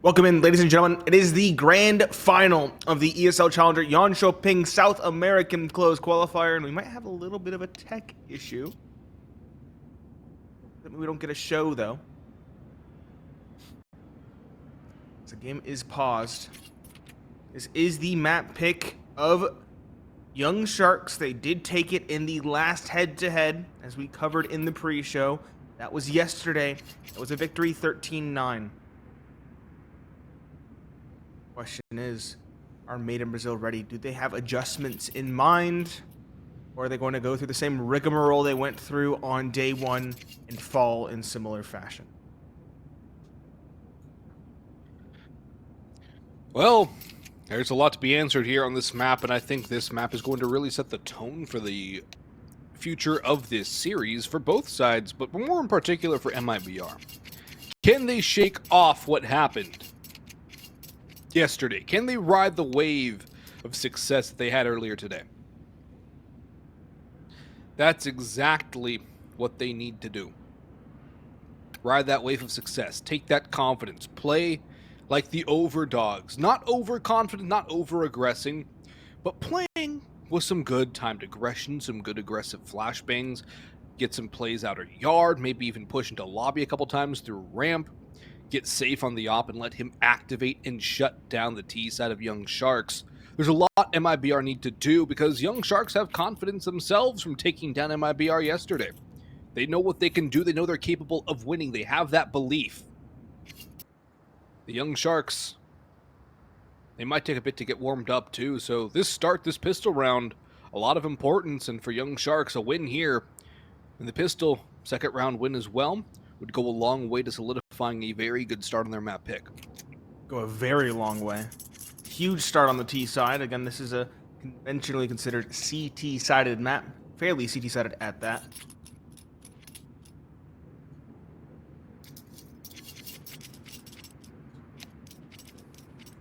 Welcome in, ladies and gentlemen. It is the grand final of the ESL Challenger Jönköping South American Closed Qualifier, and we might have a little bit of a tech issue. We don't get a show, though. The game is paused. This is the map pick of Young Sharks. They did take it in the last head-to-head, as we covered in the pre-show. That was yesterday. That was a victory 13-9. Question is, are Made in Brazil ready? Do they have adjustments in mind? Or are they going to go through the same rigmarole they went through on day one and fall in similar fashion? Well, there's a lot to be answered here on this map, and I think this map is going to really set the tone for the future of this series for both sides, but more in particular for MIBR. Can they shake off what happened yesterday? Can they ride the wave of success that they had earlier today? That's exactly what they need to do. Ride that wave of success. Take that confidence. Play like the overdogs. Not overconfident, not over-aggressing, but playing with some good timed aggression, some good aggressive flashbangs. Get some plays out of yard, maybe even push into lobby a couple times through ramp. Get safe on the op and let him activate and shut down the T side of Young Sharks. There's a lot MIBR need to do because Young Sharks have confidence themselves from taking down MIBR yesterday. They know what they can do. They know they're capable of winning. They have that belief. The Young Sharks, they might take a bit to get warmed up too. So this pistol round, a lot of importance. And for Young Sharks, a win here in the pistol, second round win as well, would go a long way to solidifying a very good start on their map pick. Go a very long way. Huge start on the T side. Again, this is a conventionally considered CT-sided map. Fairly CT-sided at that.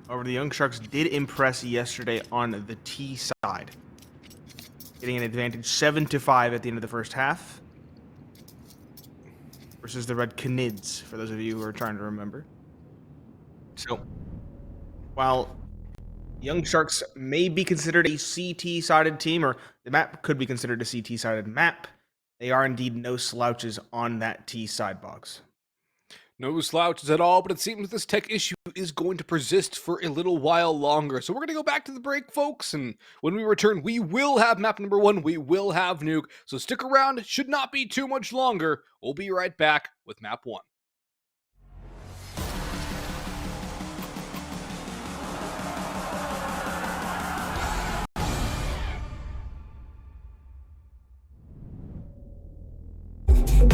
However, the Young Sharks did impress yesterday on the T side, getting an advantage 7-5 at the end of the first half. Versus the Red Canids, for those of you who are trying to remember. So, while Young Sharks may be considered a CT-sided team, or the map could be considered a CT-sided map, they are indeed no slouches on that T side box. No slouches at all, but it seems this tech issue is going to persist for a little while longer. So we're going to go back to the break, folks, and when we return, we will have map number 1, we will have Nuke. So stick around, should not be too much longer. We'll be right back with map 1.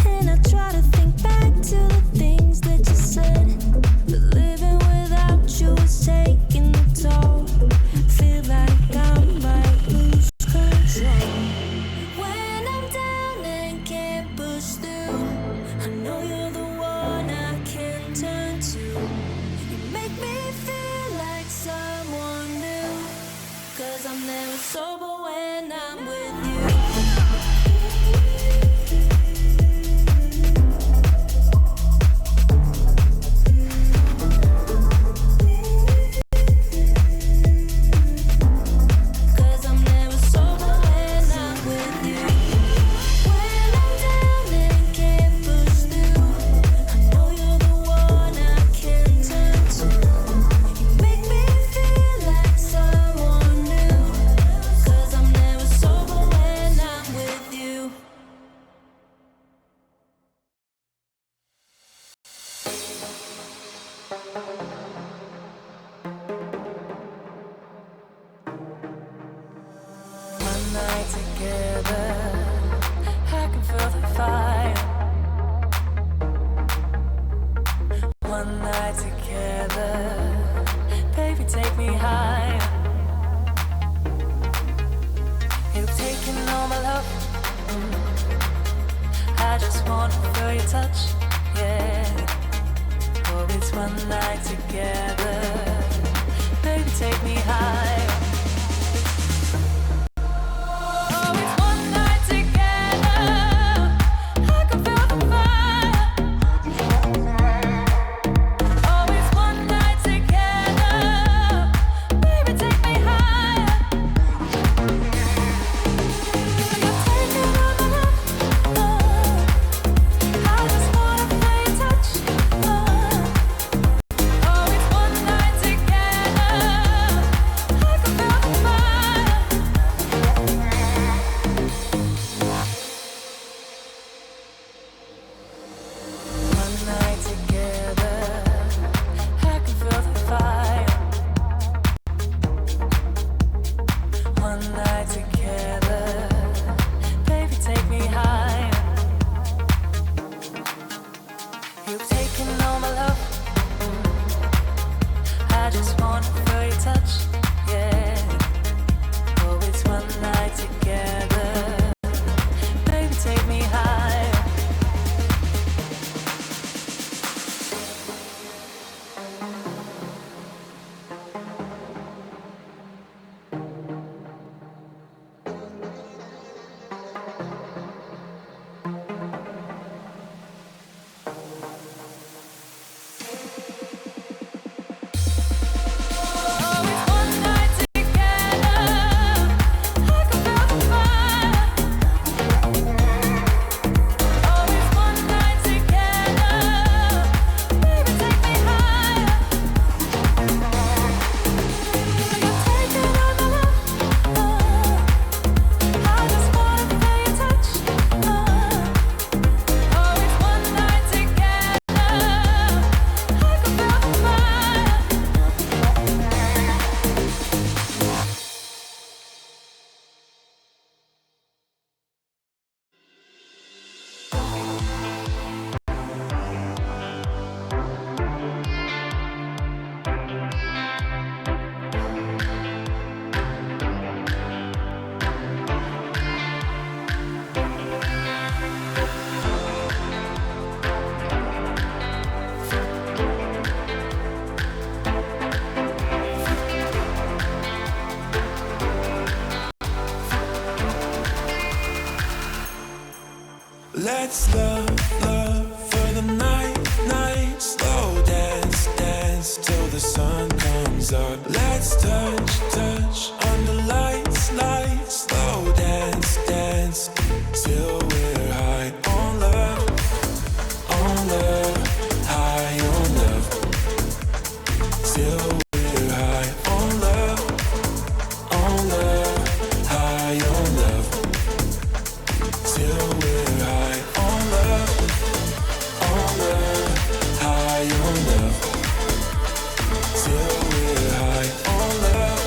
And I try to think back to the things that you said, but living without you is taking the toll. Feel like I might lose control. When I'm down and can't push through, I know you're the one I can turn to. You make me feel like someone new, 'cause I'm never sober when I'm with you. just wanna feel your touch, yeah. Oh, it's one night together. Baby, take me higher. Oh, it's one night together. I can feel the fire. Oh, it's one night together. Baby, take me higher. You're taking over love. I just wanna feel your touch. Oh, it's one night together. I can feel the fire. One night together, I can feel the fire. One night together, baby, take me higher. You've taken all my love. I just wanna feel your touch, yeah. Oh, it's one night together, baby, take me higher. Oh, it's one night together. I can feel the fire. Oh, it's one night together. Baby, take me higher. You're taking over love. I just wanna feel your touch. Oh, it's one night together. I can feel the fire. Let's love for the night, slow dance till the sun comes up. Let's touch under lights, slow dance till we're high on love, high on love, till we're high on love, high on love, till we're high on love, high on love, till we're high on love,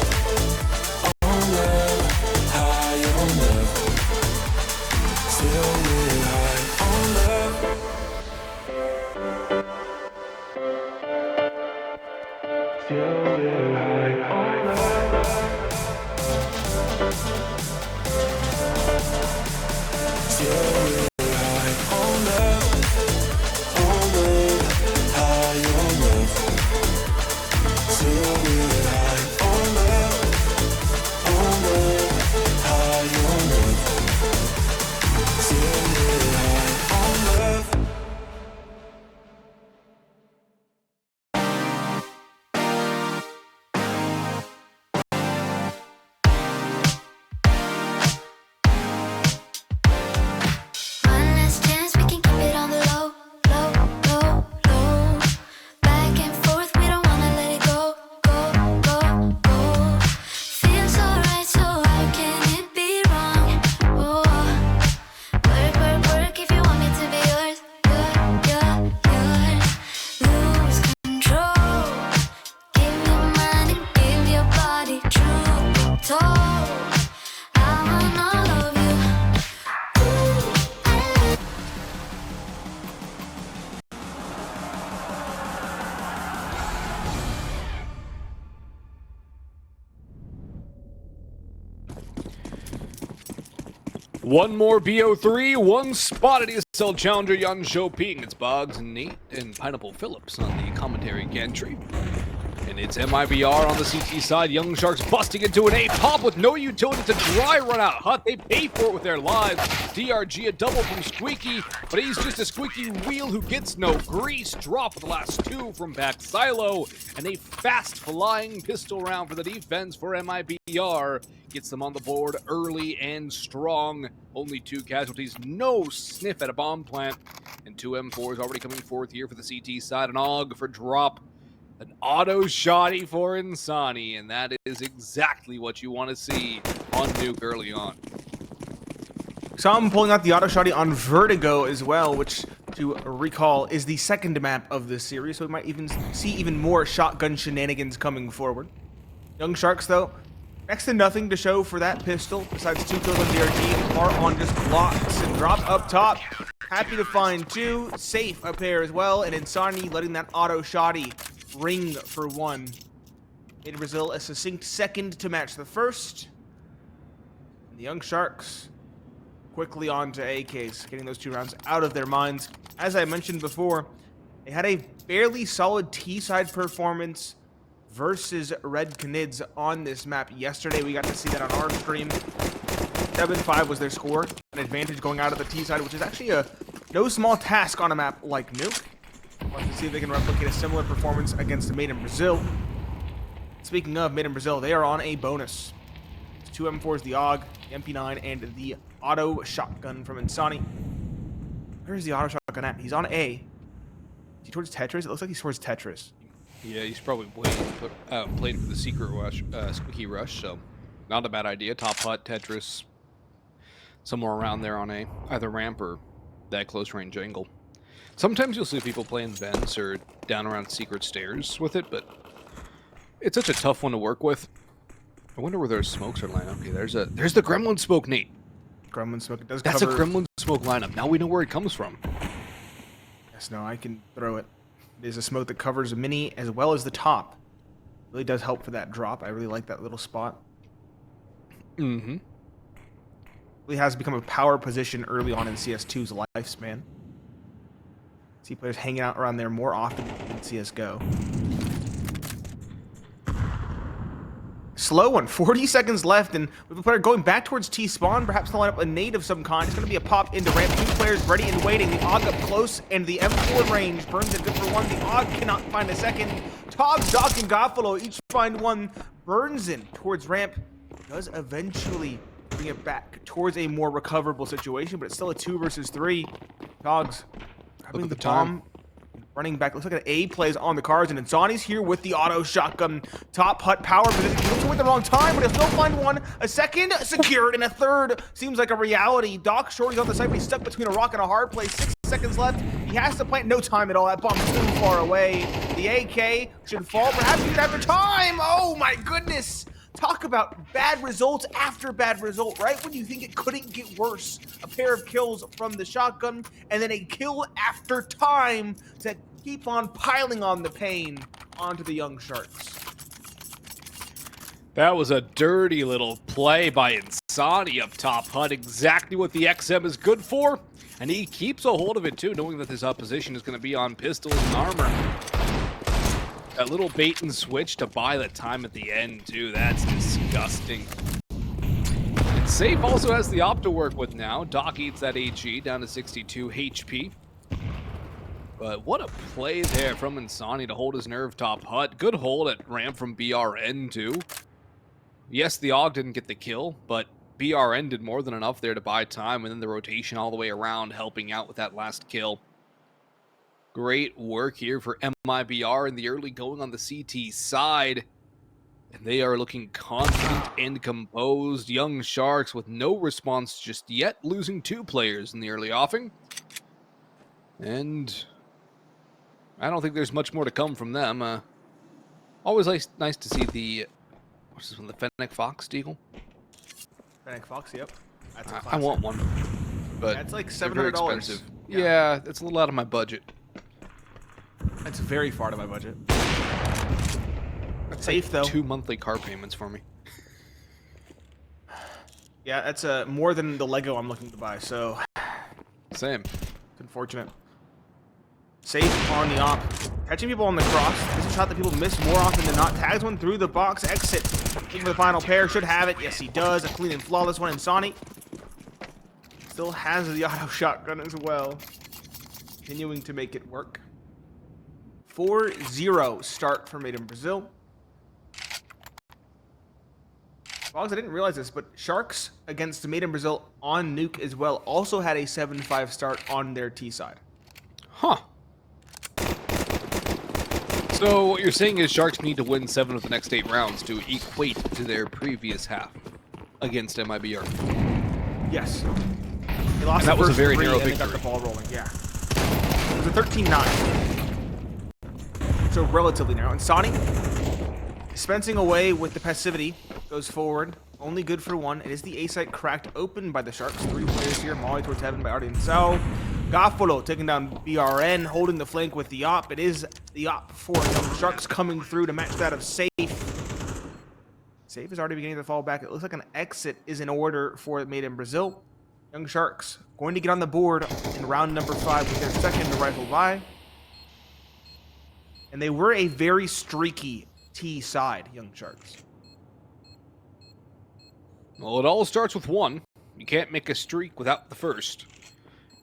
One more BO3, one spot at ESL Challenger Jönköping. It's Boggs and Nate and Pineapple Phillips on the commentary gantry. And it's MIBR on the CT side. Young Sharks busting into an A pop with no utility to dry run out. Hut, they pay for it with their lives. DRG a double from Squeaky, but he's just a squeaky wheel who gets no grease. Drop with the last two from back Silo. And a fast flying pistol round for the defense for MIBR. Gets them on the board early and strong. Only two casualties, no sniff at a bomb plant. And two M4s already coming forth here for the CT side. An AUG for drop. An auto shotty for Insani, and that is exactly what you want to see on Nuke early on. Saw him pulling out the auto shotty on Vertigo as well, which, to recall, is the second map of this series, so we might even see even more shotgun shenanigans coming forward. Young Sharks, though, next to nothing to show for that pistol, besides 2 kills on DRG, are on just blocks and drop up top. Happy to find two, safe up there as well, and Insani letting that auto shotty ring for one. Made Brazil a succinct second to match the first. And the Young Sharks quickly on to AKs, getting those 2 rounds out of their minds. As I mentioned before, they had a fairly solid T-side performance versus Red Canids on this map. Yesterday, we got to see that on our stream. 7-5 was their score, an advantage going out of the T-side, which is actually a no small task on a map like Nuke. Let's see if they can replicate a similar performance against Made in Brazil. Speaking of Made in Brazil, they are on a bonus. It's 2 M4s, the AUG, the MP9, and the auto shotgun from Insani. Where's the auto shotgun at? He's on A. Is he towards Tetris? It looks like he's towards Tetris. Yeah, he's probably playing for the secret rush, squeaky rush, so not a bad idea. Top hut, Tetris, somewhere around there on A, either ramp or that close range angle. Sometimes you'll see people playing vents or down around secret stairs with it, but it's such a tough one to work with. I wonder where their smokes are lined up. Okay, there's the Gremlin smoke, Nate. Gremlin smoke. It does That's cover... a Gremlin smoke lineup. Now we know where it comes from. Yes, no, I can throw it. It is a smoke that covers mini as well as the top. Really does help for that drop. I really like that little spot. Mm-hmm. Really has become a power position early on in CS2's lifespan. See players hanging out around there more often than CSGO. Slow one, 40 seconds left, and we have a player going back towards T-spawn, perhaps to line up a nade of some kind. It's going to be a pop into ramp. 2 players ready and waiting. The AUG up close, and the M4 range burns it good for one. The AUG cannot find a second. Tog, Doc, and Goffalo each find one. Burns in towards ramp. Does eventually bring it back towards a more recoverable situation, but it's still a 2 versus 3. Togs grabbing the bomb, running back. Looks like an A plays on the cards, and Insani's here with the auto shotgun. Top hut power position. He looks away at the wrong time, but he'll still find one. A second, secured, and a third seems like a reality. Doc Shorty's on the side, but he's stuck between a rock and a hard place. 6 seconds left. He has to plant. No time at all. That bomb's too far away. The AK should fall, perhaps even after time. Oh my goodness. Talk about bad results after bad result, right? When you think it couldn't get worse. A pair of kills from the shotgun, and then a kill after time to keep on piling on the pain onto the Young Sharks. That was a dirty little play by Insani up top hut. Exactly what the XM is good for, and he keeps a hold of it too, knowing that this opposition is going to be on pistols and armor. That little bait and switch to buy the time at the end, too. That's disgusting. And Safe also has the op to work with now. Doc eats that HE down to 62 HP. But what a play there from Insani to hold his nerve top hut. Good hold at ramp from BRN, too. Yes, the AUG didn't get the kill, but BRN did more than enough there to buy time, and then the rotation all the way around helping out with that last kill. Great work here for MIBR in the early going on the CT side. And they are looking confident and composed. Young Sharks with no response just yet, losing 2 players in the early offing. And I don't think there's much more to come from them. Always nice to see the, what's this one, the Fennec Fox Deagle? Fennec Fox, yep. That's a I want one, but that's like $700. $700. Yeah, it's a little out of my budget. That's very far to my budget. That's safe, like though. 2 monthly car payments for me. Yeah, that's more than the Lego I'm looking to buy, so Same. it's unfortunate. Safe on the op. Catching people on the cross. This is a shot that people miss more often than not. Tags one through the box. Exit. Looking for the final pair. Should have it. Yes, he does. A clean and flawless one. Insani still has the auto shotgun as well. Continuing to make it work. 4-0 start for Made in Brazil. Boggs, I didn't realize this, but Sharks against Made in Brazil on Nuke as well also had a 7-5 start on their T side. Huh. So what you're saying is Sharks need to win 7 of the next 8 rounds to equate to their previous half against MIBR. Yes. They lost And that the was a first very 3 narrow and they got the victory. ball rolling. Yeah. It was a 13-9. So relatively narrow. And Sonny, dispensing away with the passivity, goes forward. Only good for 1. It is the A site cracked open by the Sharks. 3 players here. Molly towards heaven by Artie and Sal. Gaffolo taking down BRN, holding the flank with the op. It is the op for the Sharks coming through to match that of Safe. Safe is already beginning to fall back. It looks like an exit is in order for Made in Brazil. Young Sharks going to get on the board in round number 5 with their second rifle by. And they were a very streaky T side, Young Sharks. Well, it all starts with 1. You can't make a streak without the first.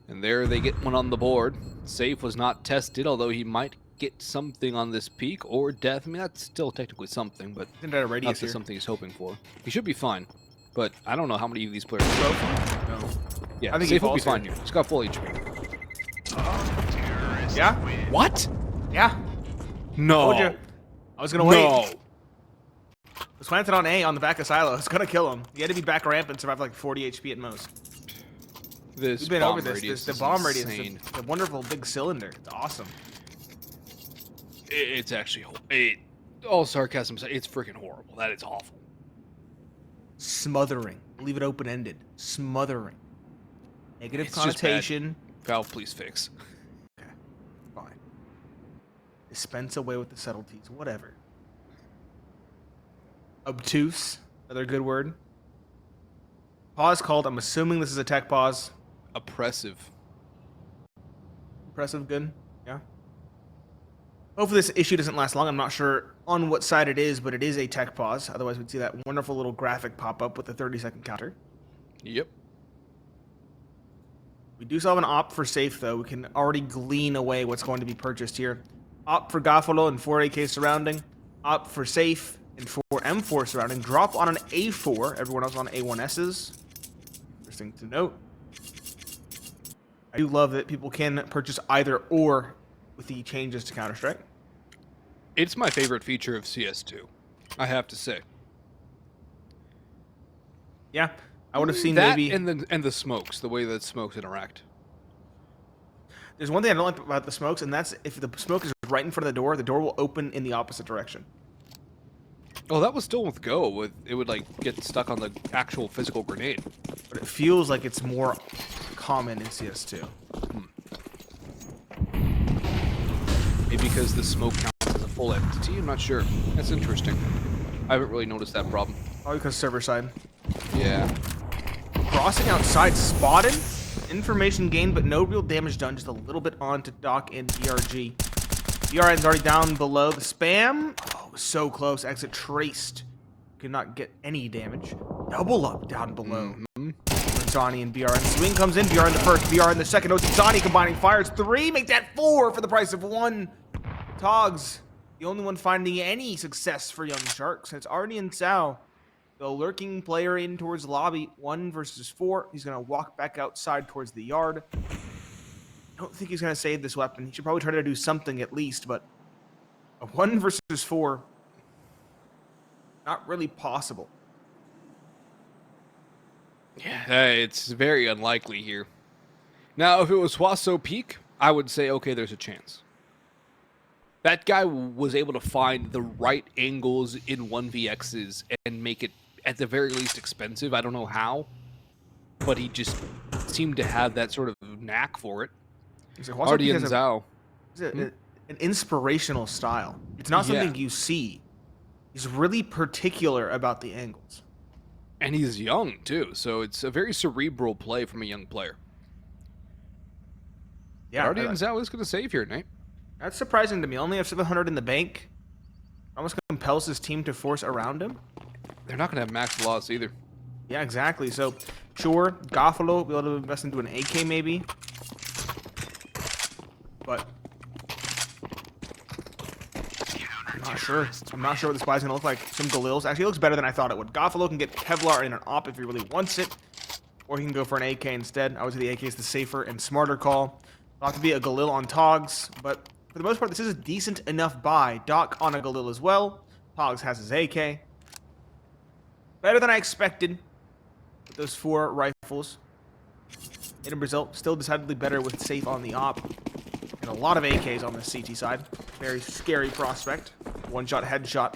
And there they get one on the board. Safe was not tested, although he might get something on this peak or death. I mean, that's still technically something, but Isn't that a radius not here? something he's hoping for. He should be fine, but I don't know how many of these players. No. Yeah, I think he Safe will be falls fine here. here. He's got full HP. Yeah? What? Yeah. No. Told you. I was going to wait. No. Was planted on A on the back of Silo. It's going to kill him. He had to be back ramp and survive like 40 HP at most. This We've been bomb over this. radius The is bomb radius, insane. the wonderful big cylinder. It's awesome. It's actually all sarcasm aside, it's freaking horrible. That is awful. Smothering. Leave it open-ended. Smothering. Negative It's just bad. connotation. Valve, please fix. Okay. Fine. Dispense away with the subtleties. Whatever. Obtuse. Another good word. Pause called. I'm assuming this is a tech pause. Oppressive. Impressive, good. Yeah. Hopefully this issue doesn't last long. I'm not sure on what side it is, but it is a tech pause. Otherwise, we'd see that wonderful little graphic pop up with the 30-second counter. Yep. We do still have an op for Safe, though. We can already glean away what's going to be purchased here. Op for Gaffalo and 4 AK surrounding. Op for Safe and 4 M4 surrounding. Drop on an A4. Everyone else on A1Ss. Interesting to note. I do love that people can purchase either or with the changes to Counter-Strike. It's my favorite feature of CS2. I have to say. Yeah, I would have seen that maybe... and the smokes, the way that smokes interact. There's one thing I don't like about the smokes, and that's if the smoke is right in front of the door will open in the opposite direction. Oh, that was still with Go. It would like get stuck on the actual physical grenade. But it feels like it's more common in CS2. Maybe because the smoke counts as a full entity. I'm not sure. That's interesting. I haven't really noticed that problem. Probably because server side. Yeah. Crossing outside, spotted. Information gained, but no real damage done. Just a little bit onto Doc and DRG. DRN's already down below. The spam, oh, so close. Exit traced. Could not get any damage. Double up down below. Insani and BRN. Swing comes in. BRN the first. BRN the second. Insani combining fires. 3. Make that 4 for the price of 1. Togs, the only one finding any success for Young Sharks. And it's Artie and Sal. The lurking player in towards the lobby. 1 versus 4. He's going to walk back outside towards the yard. I don't think he's going to save this weapon. He should probably try to do something at least, but a 1 versus 4, not really possible. Yeah, it's very unlikely here. Now, if it was Huaso Peak, I would say, okay, there's a chance. That guy was able to find the right angles in 1vx's and make it, at the very least, expensive. I don't know how, but he just seemed to have that sort of knack for it. Artie and Zhao. An inspirational style. It's not something you see. He's really particular about the angles. And he's young, too, so it's a very cerebral play from a young player. Yeah, Guardian Zhao is going to save here, Nate. that's surprising to me. Only have 700 in the bank. Almost compels his team to force around him. They're not going to have max loss either. Yeah, exactly. So, sure, Goffalo will be able to invest into an AK maybe. But I'm not sure. I'm not sure what this buy is going to look like. Some Galils. Actually, it looks better than I thought it would. Goffalo can get Kevlar in an AWP if he really wants it. Or he can go for an AK instead. I would say the AK is the safer and smarter call. Not to be a Galil on Togs, but for the most part, this is a decent enough buy. Doc on a Galil as well. Togs has his AK. Better than I expected with those 4 rifles. In Brazil, still decidedly better with safe on the op. And a lot of AKs on the CT side. Very scary prospect. One-shot, headshot,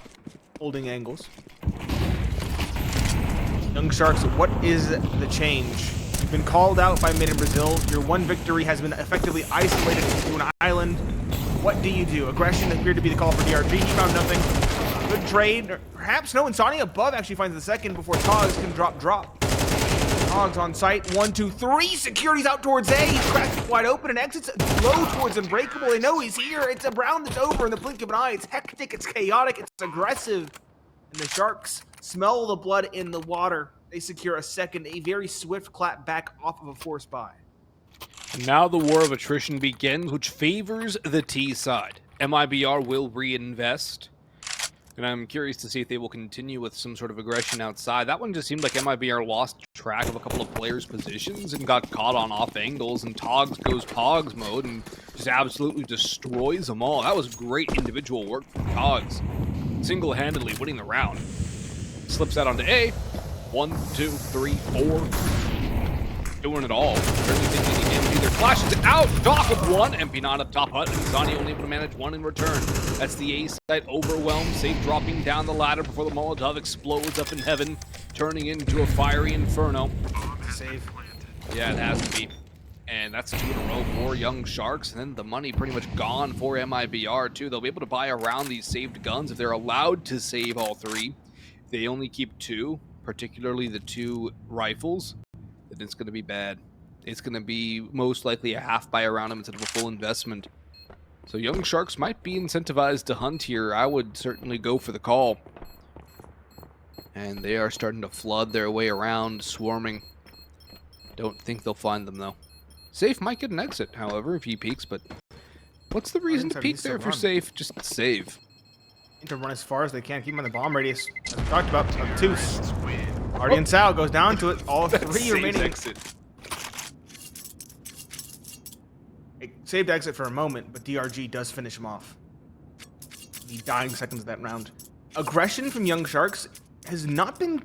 holding angles. Young Sharks, what is the change? You've been called out by Mid in Brazil. Your one victory has been effectively isolated into an island. What do you do? Aggression appeared to be the call for DRG. He found nothing. Good trade. Perhaps no. Insani above actually finds the second before Togs can drop. Togs on site. 1, 2, 3. Security's out towards A. He cracks it wide open and exits low towards Unbreakable. They know he's here. It's a round that's over in the blink of an eye. It's hectic. It's chaotic. It's aggressive. And the Sharks smell the blood in the water. They secure a second, a very swift clap back off of a force buy. And now the war of attrition begins, which favors the T side. MIBR will reinvest. And I'm curious to see if they will continue with some sort of aggression outside. That one just seemed like MIBR lost track of a couple of players' positions and got caught on off angles, and Togs goes Pogs mode and just absolutely destroys them all. That was great individual work from Togs. Single-handedly winning the round. Slips out onto A. 1, 2, 3, 4. Doing it all. Barely taking any damage either. Flashes it out. Doc with 1. MP9 up top hut. And Insani only able to manage 1 in return. That's the A side overwhelmed. Safe dropping down the ladder before the Molotov explodes up in heaven, turning into a fiery inferno. Save. Yeah, it has to be. And that's 2 in a row for Young Sharks. And then the money pretty much gone for MIBR, too. They'll be able to buy around these saved guns if they're allowed to save all 3. If they only keep 2, particularly the 2 rifles, then it's going to be bad. It's going to be most likely a half buy around them instead of a full investment. So Young Sharks might be incentivized to hunt here. I would certainly go for the call. And they are starting to flood their way around, swarming. Don't think they'll find them, though. Safe might get an exit, however, if he peeks, but what's the reason to peek there for Safe? Just save. Need to run as far as they can. Keep him on the bomb radius. As we talked about, obtuse. Guardian Sal goes down to it. All 3 remaining. Exit. It saved exit for a moment, but DRG does finish him off. The dying seconds of that round. Aggression from Young Sharks has not been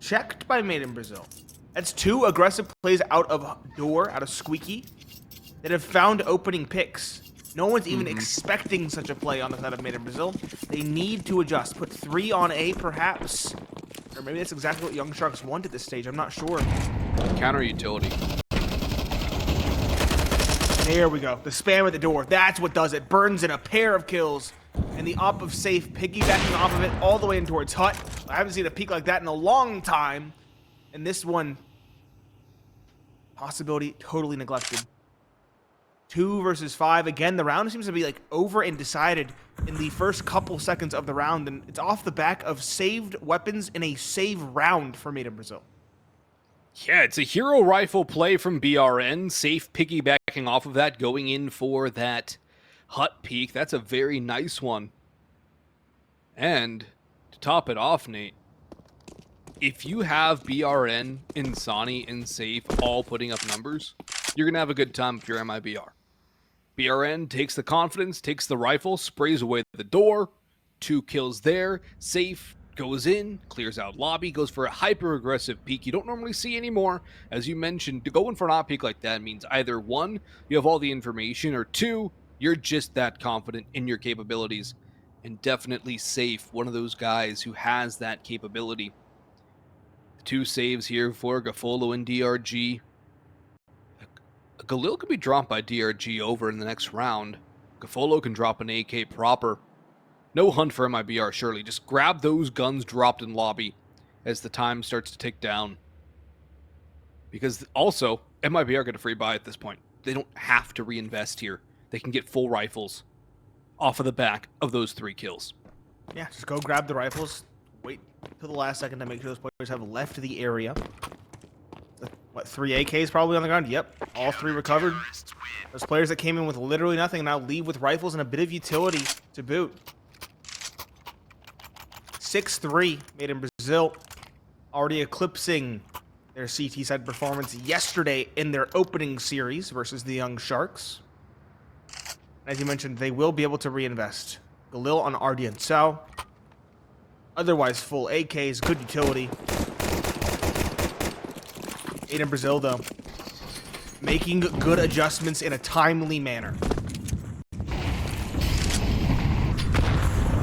checked by Made in Brazil. That's 2 aggressive plays out of door, out of Squeaky, that have found opening picks. No one's even expecting such a play on the side of Made in Brazil. They need to adjust. Put 3 on A, perhaps. Or maybe that's exactly what Young Sharks want at this stage. I'm not sure. Counter utility. There we go. The spam at the door. That's what does it. Burns in a pair of kills. And the op of Safe piggybacking off of it all the way in towards Hut. I haven't seen a peak like that in a long time. And this one, possibility totally neglected. 2 versus 5. Again, the round seems to be like over and decided in the first couple seconds of the round, and it's off the back of saved weapons in a save round for Made in Brazil. Yeah, it's a hero rifle play from BRN. Safe piggybacking off of that, going in for that Hut peak. That's a very nice one. And to top it off, Nate, if you have BRN, Insani, and Safe all putting up numbers, you're going to have a good time if you're MIBR. BRN takes the confidence, takes the rifle, sprays away the door, 2 kills there, Safe goes in, clears out lobby, goes for a hyper-aggressive peek you don't normally see anymore. As you mentioned, to go in for an op peek like that means either 1, you have all the information, or 2, you're just that confident in your capabilities. And definitely Safe, one of those guys who has that capability. 2 saves here for Gafolo and DRG. Galil could be dropped by DRG over in the next round. Gafolo can drop an AK proper. No hunt for MIBR, surely. Just grab those guns dropped in lobby as the time starts to tick down. Because also, MIBR get a free buy at this point. They don't have to reinvest here. They can get full rifles off of the back of those 3 kills. Yeah, just go grab the rifles. Wait till the last second to make sure those players have left the area. What, 3 AKs probably on the ground? Yep, all 3 recovered. Those players that came in with literally nothing now leave with rifles and a bit of utility to boot. 6-3 made in Brazil, already eclipsing their CT side performance yesterday in their opening series versus the Young Sharks. As you mentioned, they will be able to reinvest. Galil on Ardian Sao. Otherwise, full AKs, good utility. Made in Brazil, though, making good adjustments in a timely manner.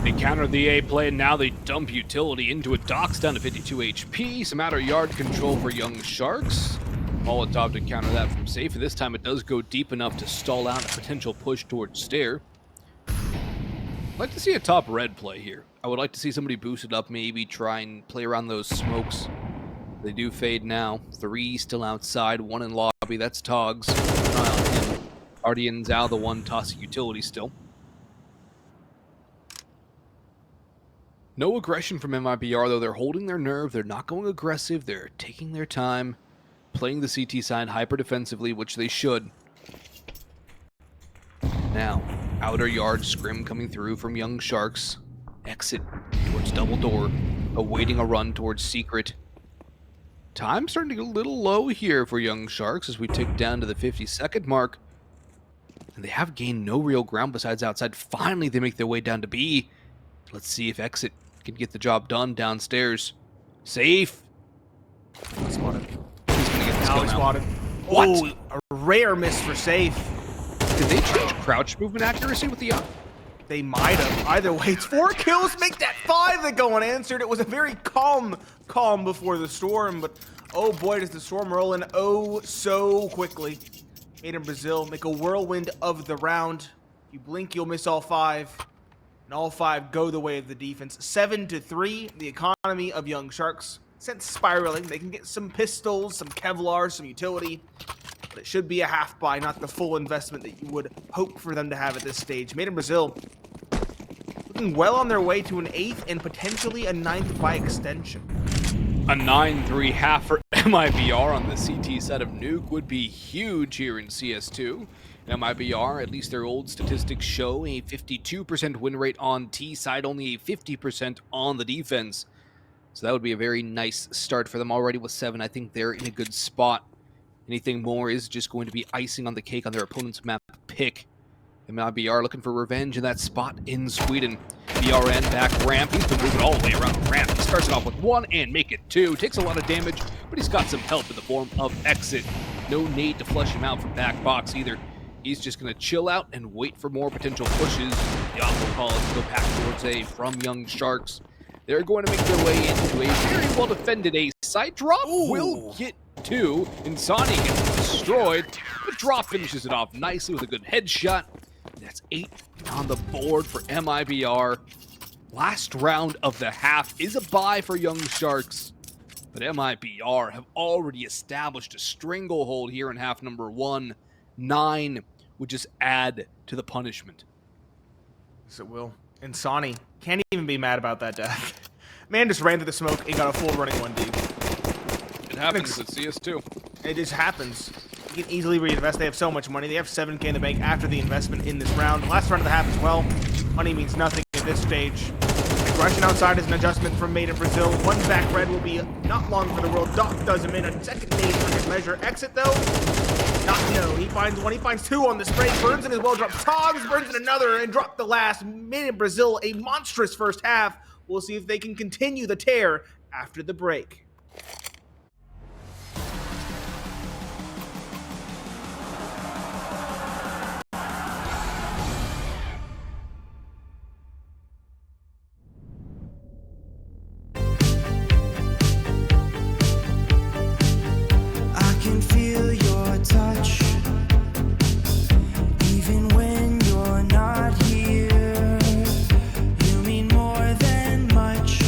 They counter the A play, and now they dump utility into it. Docks down to 52 HP. Some outer yard control for Young Sharks. Molotov to counter that from safe. This time it does go deep enough to stall out a potential push towards Stair. I'd like to see a top red play here. I would like to see somebody boost it up, maybe try and play around those smokes. They do fade now. 3 still outside, 1 in lobby. That's Togs. Ardian's out, the one tossing utility still. No aggression from MIBR, though. They're holding their nerve. They're not going aggressive. They're taking their time, playing the CT side hyper defensively, which they should. Now, outer yard scrim coming through from Young Sharks. Exit towards double door, awaiting a run towards secret. Time starting to get a little low here for Young Sharks as we tick down to the 50-second mark. And they have gained no real ground besides outside. Finally, they make their way down to B. Let's see if Exit can get the job done downstairs. Safe. Spotted. He's gonna get this Now kill he now. spotted. What? Oh, a rare miss for safe. Did they change crouch movement accuracy with the They might have. Either way, it's 4 kills, make that 5 that go unanswered. It was a very calm before the storm, but oh boy, does the storm roll in oh so quickly. Made in Brazil, make a whirlwind of the round. If you blink, you'll miss all 5. And all 5 go the way of the defense. 7-3, the economy of Young Sharks sent spiraling. They can get some pistols, some Kevlar, some utility. But it should be a half buy, not the full investment that you would hope for them to have at this stage. Made in Brazil, looking well on their way to an 8th and potentially a 9th by extension. A 9-3 half for MIBR on the CT side of Nuke would be huge here in CS2. MIBR, at least their old statistics show a 52% win rate on T side, only a 50% on the defense. So that would be a very nice start for them already with 7. I think they're in a good spot. Anything more is just going to be icing on the cake on their opponent's map pick. MIBR looking for revenge in that spot in Sweden. BRN back ramp. He's been moving all the way around the ramp. He starts it off with 1 and make it 2. Takes a lot of damage, but he's got some help in the form of Exit. No need to flush him out from back box either. He's just going to chill out and wait for more potential pushes. The awful call is to go back towards A from Young Sharks. They're going to make their way into a very well-defended A. Side drop will get 2. Insani gets destroyed. The drop finishes it off nicely with a good headshot. That's 8 on the board for MIBR. Last round of the half is a bye for Young Sharks. But MIBR have already established a stranglehold here in half number 1. 9 would just add to the punishment. Yes, it will. Insani can't even be mad about that death. Man just ran through the smoke and got a full running 1D. It happens at CS2. It just happens. You can easily reinvest. They have so much money. They have 7K in the bank after the investment in this round. Last round of the half as well. Money means nothing at this stage. Aggression outside is an adjustment from Made in Brazil. 1 back red will be not long for the world. Doc does him in. A second nade for his measure. Exit though. Not no. He finds 1. He finds 2 on the spray. Burns in as well. Drops Togs. Burns in another and dropped the last. Made in Brazil, a monstrous first half. We'll see if they can continue the tear after the break. I can feel your touch, even when you're not here. You mean more than much.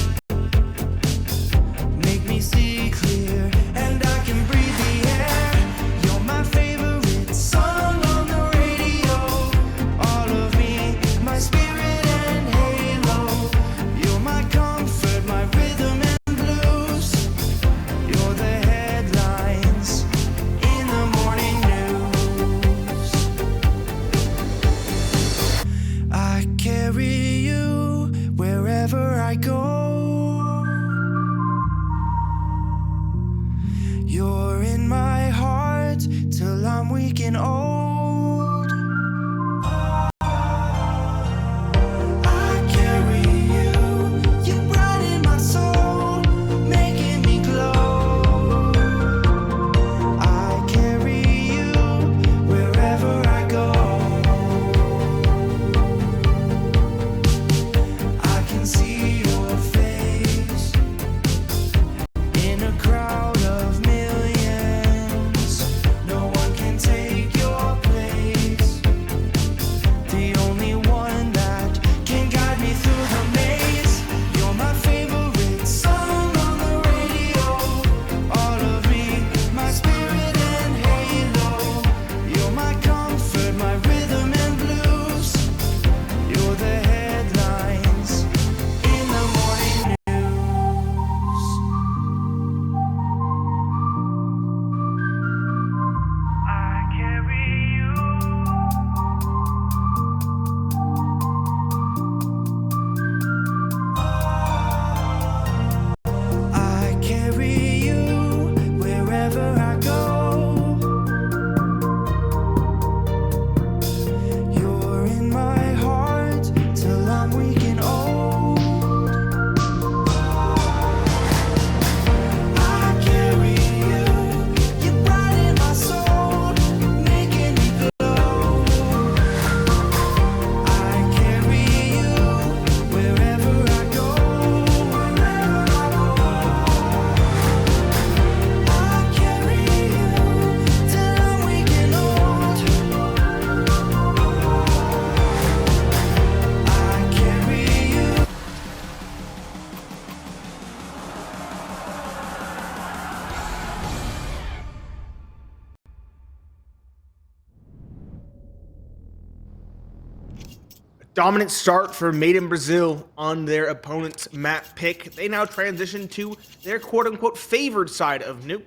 Dominant start for Made in Brazil on their opponent's map pick. They now transition to their quote-unquote favored side of Nuke.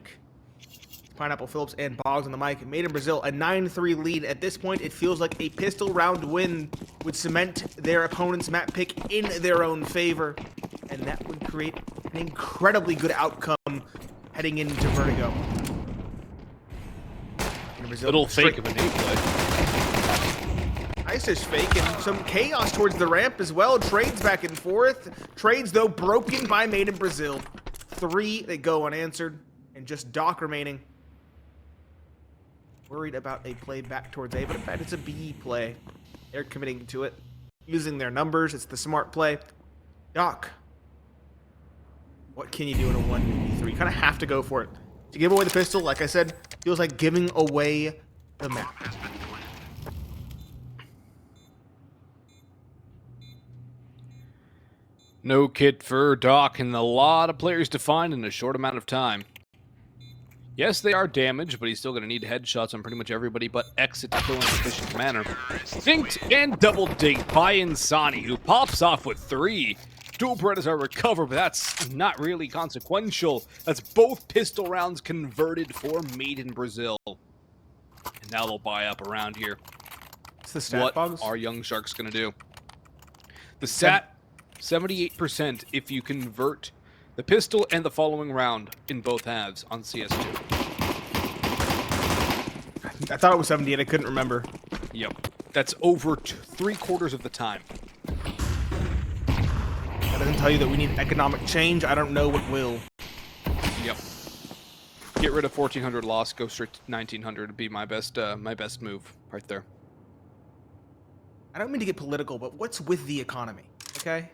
Pineapple Phillips and Boggs on the mic. Made in Brazil, a 9-3 lead. At this point, it feels like a pistol round win would cement their opponent's map pick in their own favor. And that would create an incredibly good outcome heading into Vertigo. Little fake of an A play. Nice-ish fake and some chaos towards the ramp as well. Trades back and forth. Trades, though, broken by Made in Brazil. 3 that go unanswered, and just Doc remaining. Worried about a play back towards A, but in fact, it's a B play. They're committing to it. Using their numbers, it's the smart play. Doc, what can you do in a 1v3? Kind of have to go for it. To give away the pistol, like I said, feels like giving away the map. No kit for Doc, and a lot of players to find in a short amount of time. Yes, they are damaged, but he's still going to need headshots on pretty much everybody but Exit to kill in an efficient manner. Synced and double dinked by Insani, who pops off with 3. Dual Berettas are recovered, but that's not really consequential. That's both pistol rounds converted for Made in Brazil. And now they'll buy up around here. It's the stat What Boggs? are Young Sharks going to do? The stat, 78% if you convert the pistol and the following round in both halves on CS2. I thought it was 78. I couldn't remember. Yep. That's over 3/4 of the time. That doesn't tell you that we need economic change. I don't know what will. Yep. Get rid of 1,400 loss, go straight to 1,900 would be my best move right there. I don't mean to get political, but what's with the economy? Okay?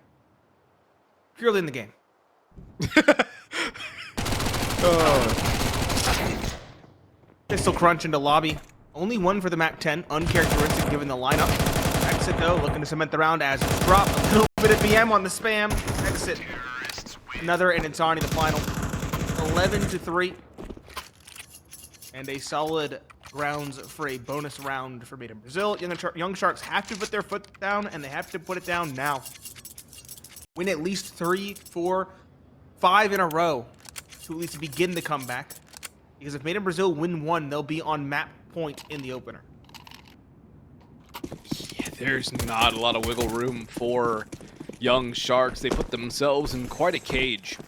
Purely in the game. Pistol crunch into lobby. Only one for the MAC-10. Uncharacteristic given the lineup. Exit, though, looking to cement the round as it's dropped. A little bit of BM on the spam. Exit. Another, and Insani the final. 11-3. And a solid grounds for a bonus round for Made in Brazil. Young Sharks have to put their foot down, and they have to put it down now. Win at least 3, 4, 5 in a row to at least begin the comeback. Because if Made in Brazil win 1, they'll be on map point in the opener. Yeah, there's not a lot of wiggle room for Young Sharks. They put themselves in quite a cage.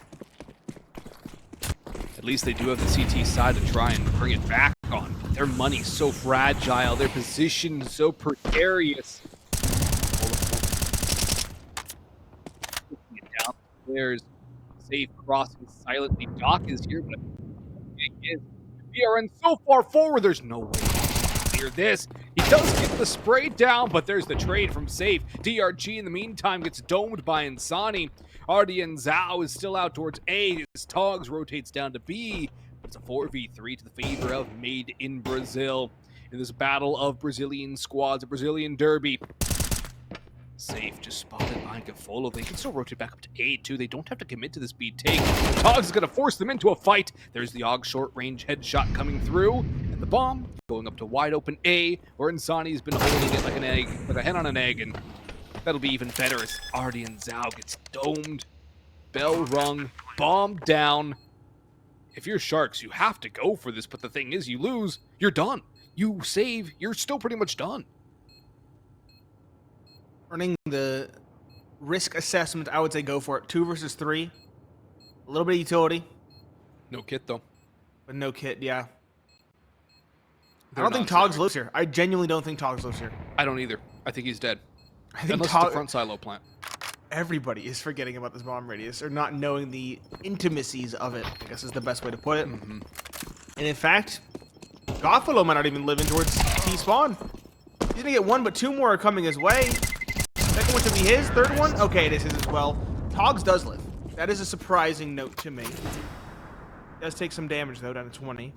At least they do have the CT side to try and bring it back on. Their money's so fragile, their position is so precarious. There's safe crossing silently. Doc is here, but we are in so far forward, there's no way to clear this. He does get the spray down, but there's the trade from safe. DRG in the meantime gets domed by Insani. Ardian Zhao is still out towards A as Togs rotates down to B. But it's a 4v3 to the favor of Made in Brazil. In this battle of Brazilian squads, a Brazilian derby. Safe, just spotted by Gafolo. They can still rotate back up to A too. They don't have to commit to this B take. Togs is going to force them into a fight. There's the Og short range headshot coming through. And the bomb going up to wide open A, where Insani's been holding it like an egg, like a hen on an egg. And that'll be even better as Ardian Zhao gets domed. Bell rung, bomb down. If you're Sharks, you have to go for this. But the thing is, you lose, you're done. You save, you're still pretty much done. Running the risk assessment, I would say go for it. 2 versus 3. A little bit of utility. No kit, though. But no kit, yeah. They're I don't think Togs lives here. I genuinely don't think Togs lives here. I don't either. I think he's dead. I think Unless it's the front silo plant. Everybody is forgetting about this bomb radius, or not knowing the intimacies of it, I guess is the best way to put it. And in fact, Gothalo might not even live in towards T-spawn. He's going to get 1, but 2 more are coming his way. Second one to be his. Third one? Okay, it is his as well. Togs does live. That is a surprising note to me. Does take some damage, though, down to 20.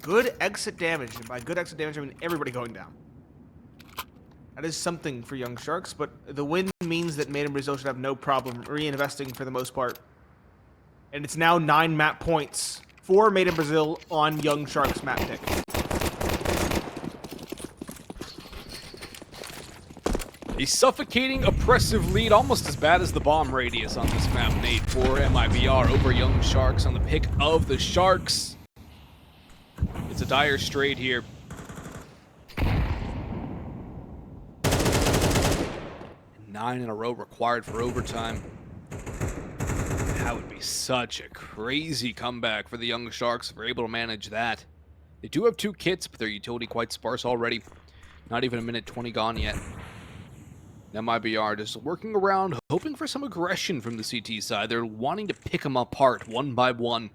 Good exit damage. And by good exit damage, I mean everybody going down. That is something for Young Sharks, but the win means that Made in Brazil should have no problem reinvesting for the most part. And it's now 9 map points for Made in Brazil on Young Sharks map pick. A suffocating, oppressive lead, almost as bad as the bomb radius on this map, Nate, for MIBR over Young Sharks on the pick of the Sharks. It's a dire straight here. 9 in a row required for overtime. That would be such a crazy comeback for the Young Sharks if they're able to manage that. They do have 2 kits, but their utility quite sparse already. Not even a minute 20 gone yet. MIBR just working around, hoping for some aggression from the CT side. They're wanting to pick them apart one by one.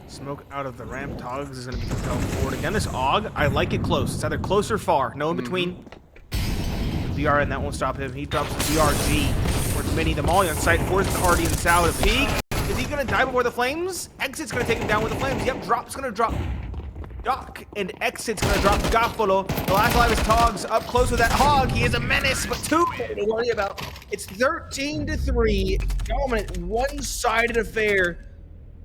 Smoke out of the ramp. Togs is going to be propelled forward again. This AUG, I like it close. It's either close or far. No in between. VR, and that won't stop him. He drops the DRG towards Mini. The Molly on site. Forces Guardian Sal to peek. Is he going to die before the flames? Exit's going to take him down with the flames. Yep, Drop's going to drop Doc, and Exit's going to drop Gaffalo. The last alive is Togs up close with that hog. He is a menace, but 2 to worry about. It's 13-3. Dominant, one-sided affair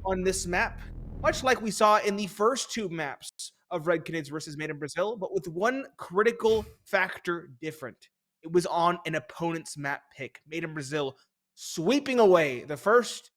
on this map. Much like we saw in the first 2 maps of Red Canids versus Made in Brazil, but with one critical factor different. It was on an opponent's map pick. Made in Brazil sweeping away the first